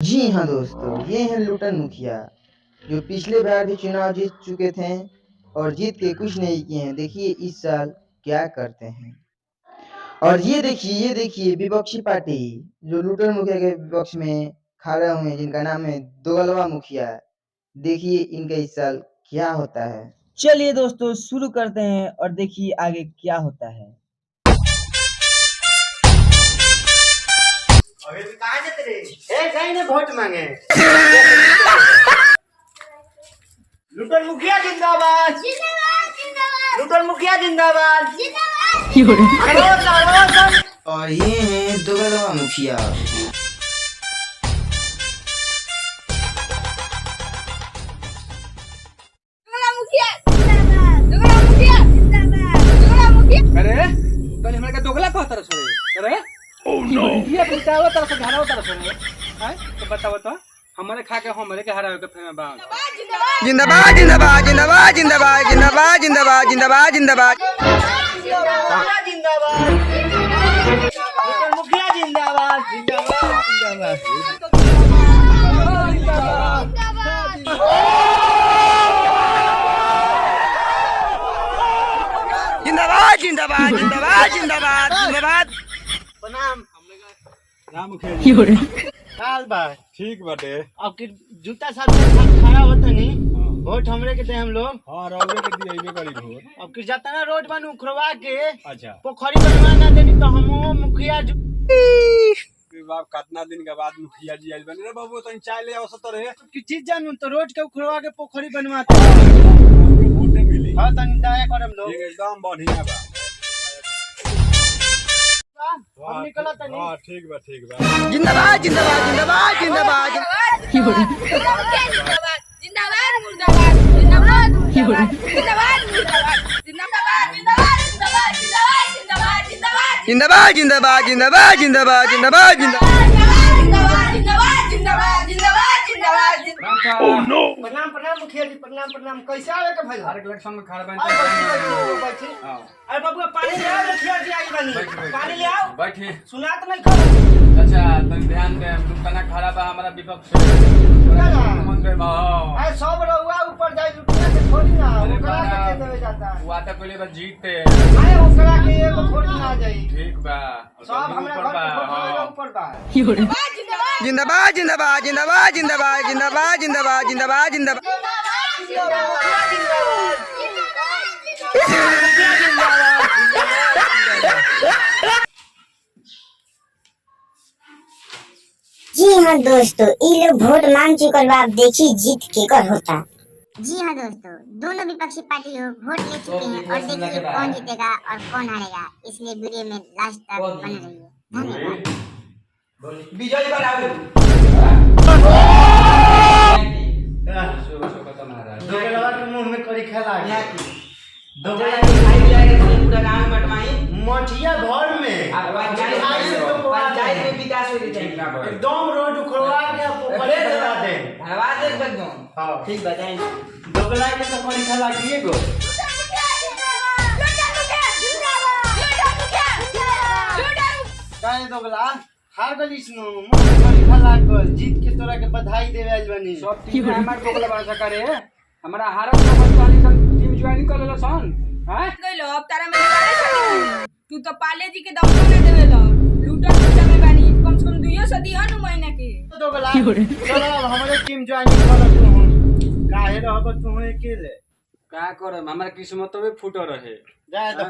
जी हाँ दोस्तों, ये हैं लुटन मुखिया जो पिछले बार भी चुनाव जीत चुके थे और जीत के कुछ नहीं किए हैं। देखिए इस साल क्या करते हैं। और ये देखिए विपक्षी पार्टी जो लुटन मुखिया के विपक्ष में खड़े हुए हैं, जिनका नाम है दोगलवा मुखिया। देखिए इनका इस साल क्या होता है। चलिए दोस्तों शुरू करते हैं और देखिए आगे क्या होता है। अबे तू कहाँ जाते रे? कहीं ने वोट मांगे। लुटन मुखिया जिंदाबाद। लुटन मुखिया जिंदाबाद। और ये हैं दोगलवा मुखिया। अरे तो हमरा के दोगला कह तरह से अरे ओह नो ये बताओ तरह से घराव तरह से हैं तो बताओ तो हमरे खा के हमरे के हरावे के फेम बा जिंदाबाद जिंदाबाद जिंदाबाद जिंदाबाद जिंदाबाद जिंदाबाद जिंदाबाद जिंदाबाद जिंदाबाद। लुटन मुखिया जिंदाबाद। जिंदाबाद जिंदाबाद जिंदाबाद जिंदाबाद जिंदाबाद जिंदाबाद। प्रणाम। राम मुखिया जी हाल बा ठीक बाटे अब कि जूता साथ खड़ा होता नहीं वोट हमरे के दे हम लोग। हां रौवे के दिएबे करी भोट अब कि जाता ना रोड बनू उखड़वा के अच्छा पोखरी बनवा ना देनी तो हमो मुखिया बाप कितना दिन के बाद मुखिया जी आइल बने रे बाबू तनी चाय ले आवस तो रे की चीज जानू तो रोड के उखड़वा के पोखरी बनवाते वोट मिली हां तनी दया करम लोग एकदम बढ़िया बा हम निकला तनी। हां ठीक बा जिंदाबाद जिंदाबाद जिंदाबाद जिंदाबाद जिंदाबाद जिंदाबाद जिंदाबाद जिंदाबाद जिंदाबाद ओह नो प्रणाम प्रणाम मुखिया जी प्रणाम कैसे आवे के भाई हर इलेक्शन में खड़ा बन बैठी हां अरे बाबू पानी ले आओ मुखिया जी आई बनी पानी ले आओ बैठे सुनात नहीं खा अच्छा तुम ध्यान दे दुकाना खड़ा बा हमारा विपक्ष मन पे भाव अरे सब रहुआ ऊपर जाई लुटिया के थोड़ी ना ओकरा के देवे जाता वो आता पहले बस जीतते अरे ओकरा के एगो थोड़ी ना जाई ठीक बा सब हमरा घर के ऊपर बा जिंदाबाद जिंदाबाद जिंदाबाद जिंदाबाद जिंदाबाद जिंदाबाद जिंदाबाद जिंदाबाद। जी हाँ दोस्तों ये लोग वोट मांग चुकल बा। आप देखिए जीत केकर होता। जी हाँ दोस्तों दोनों विपक्षी पार्टी लोग वोट ले चुके हैं और देखिए कौन जीतेगा और कौन हारेगा, इसलिए वीडियो में लास्ट तक बने रहिए। धन्यवाद। विजय बनाओ दोगलवा के मुंह में करी खेला दोगला के खाई जाएगा पूरा गांव में बटवाई मठिया घर में पंचायत में विकास हो जाए एकदम रोड उखड़वा के पोखरी बनवा दे हवा दे एकदम। हां ठीक बताएं दोगला के तो करी खेला किए गो काहे दोगला हार गली सुनो मुंह में करी खेला को जीत के तोरा के बधाई देवे आइल बनी सब टीम में हमार दोगला भाषा करे हमारा हारत का बचाने का टीम ज्वाइन कर लेला सन हैं गइलो अब तारा मेरे बारे में तू तो पाले जी के दौड़ में देवेला लूटा लूटा में बानी कम से कम 2 सदी हनु महीना के दोगला चलो अब हमारे टीम ज्वाइन कर तू काहे रहब तू अकेले का करम हमार किस्मत में फूटो रहे जाए दो